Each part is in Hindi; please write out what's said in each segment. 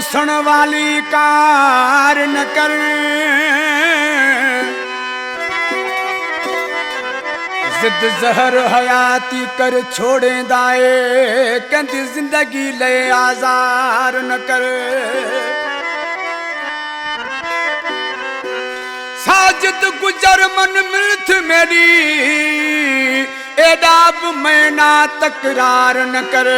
सुन वाली कार न कर, जिद जहर हयाती कर छोड़े दाए, कहती जिंदगी ले आजार न कर। साजिद गुजर मन मिलत मेरी, एदाब मैं ना तकरार न कर।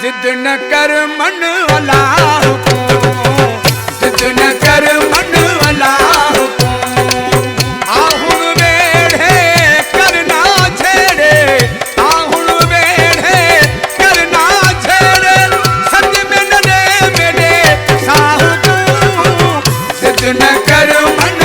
जिद न कर मन वाला हुकुम, जिद न कर मन वाला हुकुम। आहुन वेढ़े करना छेड़े, आहुन वेढ़े करना छेड़े, सच में नने मेरे साहू। जिद न कर मन